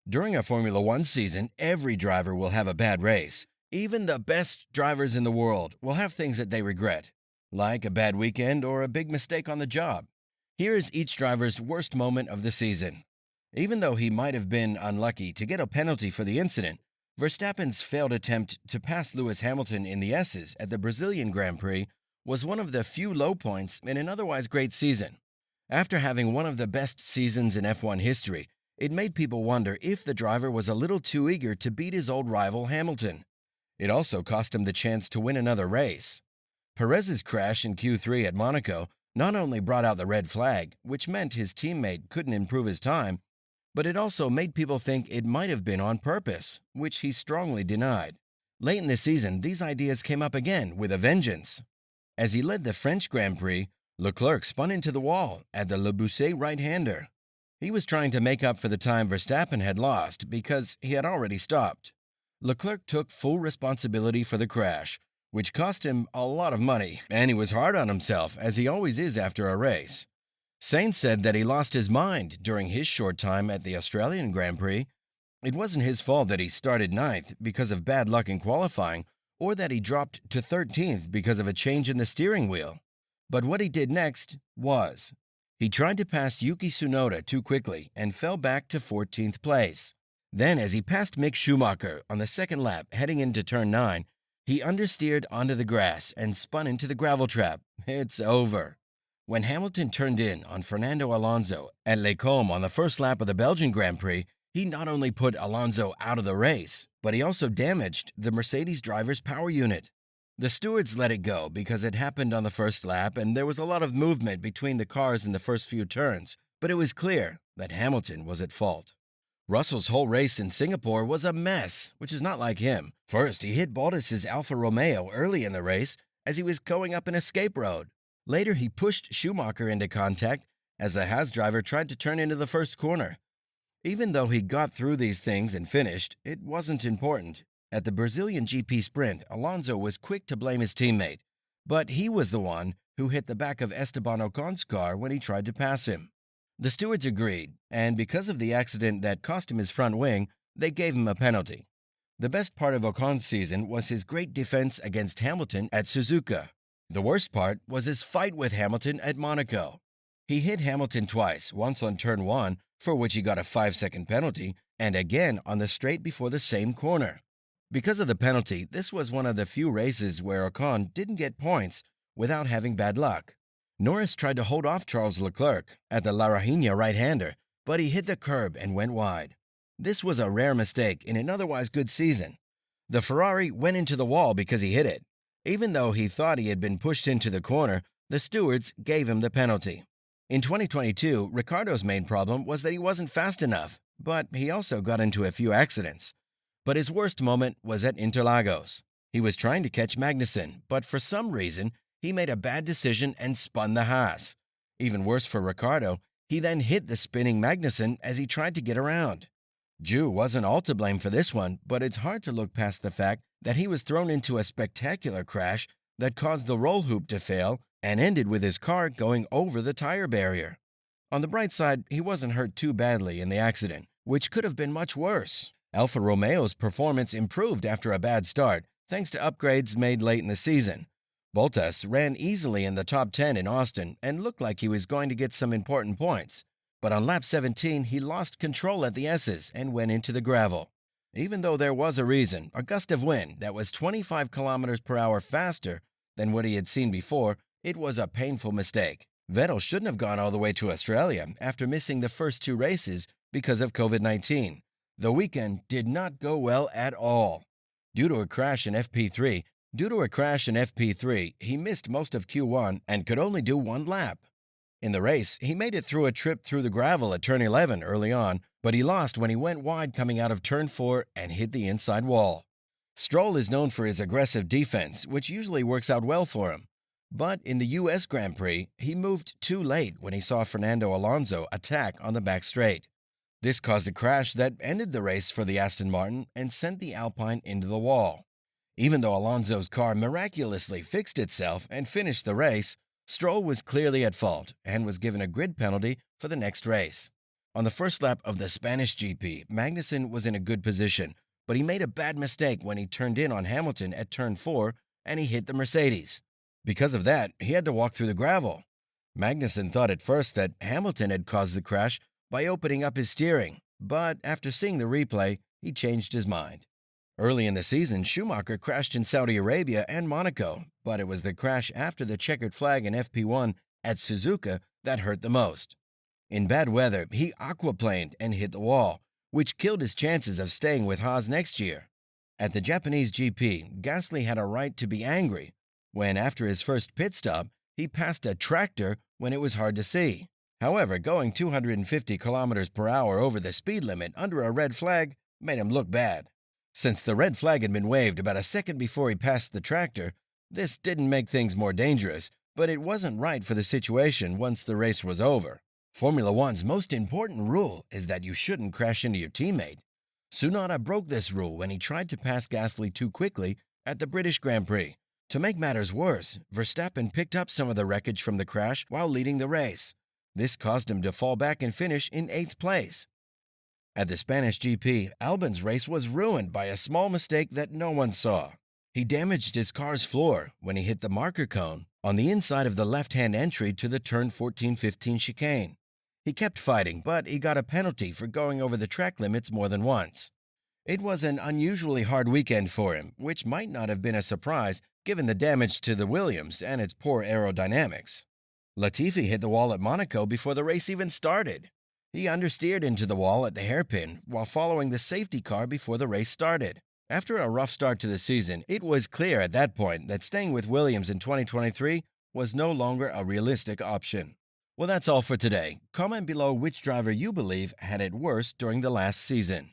During a Formula One season, every driver will have a bad race. Even the best drivers in the world will have things that they regret, like a bad weekend or a big mistake on the job. Here is each driver's worst moment of the season. Even though he might have been unlucky to get a penalty for the incident, Verstappen's failed attempt to pass Lewis Hamilton in the S's at the Brazilian Grand Prix was one of the few low points in an otherwise great season. After having one of the best seasons in F1 history, it made people wonder if the driver was a little too eager to beat his old rival Hamilton. It also cost him the chance to win another race. Perez's crash in Q3 at Monaco not only brought out the red flag, which meant his teammate couldn't improve his time, but it also made people think it might have been on purpose, which he strongly denied. Late in the season, these ideas came up again with a vengeance. As he led the French Grand Prix, Leclerc spun into the wall at the Le Bousset right-hander. He was trying to make up for the time Verstappen had lost because he had already stopped. Leclerc took full responsibility for the crash, which cost him a lot of money, and he was hard on himself, as he always is after a race. Sainz said that he lost his mind during his short time at the Australian Grand Prix. It wasn't his fault that he started ninth because of bad luck in qualifying, or that he dropped to 13th because of a change in the steering wheel. But what he did next was, he tried to pass Yuki Tsunoda too quickly and fell back to 14th place. Then, as he passed Mick Schumacher on the second lap heading into turn 9, he understeered onto the grass and spun into the gravel trap. It's over. When Hamilton turned in on Fernando Alonso at Les Combes on the first lap of the Belgian Grand Prix, he not only put Alonso out of the race, but he also damaged the Mercedes driver's power unit. The stewards let it go because it happened on the first lap and there was a lot of movement between the cars in the first few turns, but it was clear that Hamilton was at fault. Russell's whole race in Singapore was a mess, which is not like him. First, he hit Bottas's Alfa Romeo early in the race as he was going up an escape road. Later, he pushed Schumacher into contact as the Haas driver tried to turn into the first corner. Even though he got through these things and finished, it wasn't important. At the Brazilian GP sprint, Alonso was quick to blame his teammate, but he was the one who hit the back of Esteban Ocon's car when he tried to pass him. The stewards agreed, and because of the accident that cost him his front wing, they gave him a penalty. The best part of Ocon's season was his great defense against Hamilton at Suzuka. The worst part was his fight with Hamilton at Monaco. He hit Hamilton twice, once on turn 1, for which he got a 5-second penalty, and again on the straight before the same corner. Because of the penalty, this was one of the few races where Ocon didn't get points without having bad luck. Norris tried to hold off Charles Leclerc at the La Rainha right-hander, but he hit the curb and went wide. This was a rare mistake in an otherwise good season. The Ferrari went into the wall because he hit it. Even though he thought he had been pushed into the corner, the stewards gave him the penalty. In 2022, Ricciardo's main problem was that he wasn't fast enough, but he also got into a few accidents. But his worst moment was at Interlagos. He was trying to catch Magnussen, but for some reason, he made a bad decision and spun the Haas. Even worse for Ricciardo, he then hit the spinning Magnussen as he tried to get around. Zhou wasn't all to blame for this one, but it's hard to look past the fact that he was thrown into a spectacular crash that caused the roll hoop to fail and ended with his car going over the tire barrier. On the bright side, he wasn't hurt too badly in the accident, which could have been much worse. Alfa Romeo's performance improved after a bad start, thanks to upgrades made late in the season. Bottas ran easily in the top 10 in Austin and looked like he was going to get some important points. But on lap 17, he lost control at the S's and went into the gravel. Even though there was a reason, a gust of wind that was 25 kilometers per hour faster than what he had seen before, it was a painful mistake. Vettel shouldn't have gone all the way to Australia after missing the first 2 races because of COVID-19. The weekend did not go well at all. Due to a crash in FP3, he missed most of Q1 and could only do 1 lap. In the race, he made it through a trip through the gravel at turn 11 early on, but he lost when he went wide coming out of turn 4 and hit the inside wall. Stroll is known for his aggressive defense, which usually works out well for him. But in the U.S. Grand Prix, he moved too late when he saw Fernando Alonso attack on the back straight. This caused a crash that ended the race for the Aston Martin and sent the Alpine into the wall. Even though Alonso's car miraculously fixed itself and finished the race, Stroll was clearly at fault and was given a grid penalty for the next race. On the first lap of the Spanish GP, Magnussen was in a good position, but he made a bad mistake when he turned in on Hamilton at turn 4 and he hit the Mercedes. Because of that, he had to walk through the gravel. Magnussen thought at first that Hamilton had caused the crash by opening up his steering, but after seeing the replay, he changed his mind. Early in the season, Schumacher crashed in Saudi Arabia and Monaco, but it was the crash after the checkered flag in FP1 at Suzuka that hurt the most. In bad weather, he aquaplaned and hit the wall, which killed his chances of staying with Haas next year. At the Japanese GP, Gasly had a right to be angry when, after his first pit stop, he passed a tractor when it was hard to see. However, going 250 kilometers per hour over the speed limit under a red flag made him look bad. Since the red flag had been waved about a second before he passed the tractor, this didn't make things more dangerous, but it wasn't right for the situation once the race was over. Formula One's most important rule is that you shouldn't crash into your teammate. Tsunoda broke this rule when he tried to pass Gasly too quickly at the British Grand Prix. To make matters worse, Verstappen picked up some of the wreckage from the crash while leading the race. This caused him to fall back and finish in 8th place. At the Spanish GP, Albon's race was ruined by a small mistake that no one saw. He damaged his car's floor when he hit the marker cone on the inside of the left-hand entry to the turn 14-15 chicane. He kept fighting, but he got a penalty for going over the track limits more than once. It was an unusually hard weekend for him, which might not have been a surprise given the damage to the Williams and its poor aerodynamics. Latifi hit the wall at Monaco before the race even started. He understeered into the wall at the hairpin while following the safety car before the race started. After a rough start to the season, it was clear at that point that staying with Williams in 2023 was no longer a realistic option. Well, that's all for today. Comment below which driver you believe had it worse during the last season.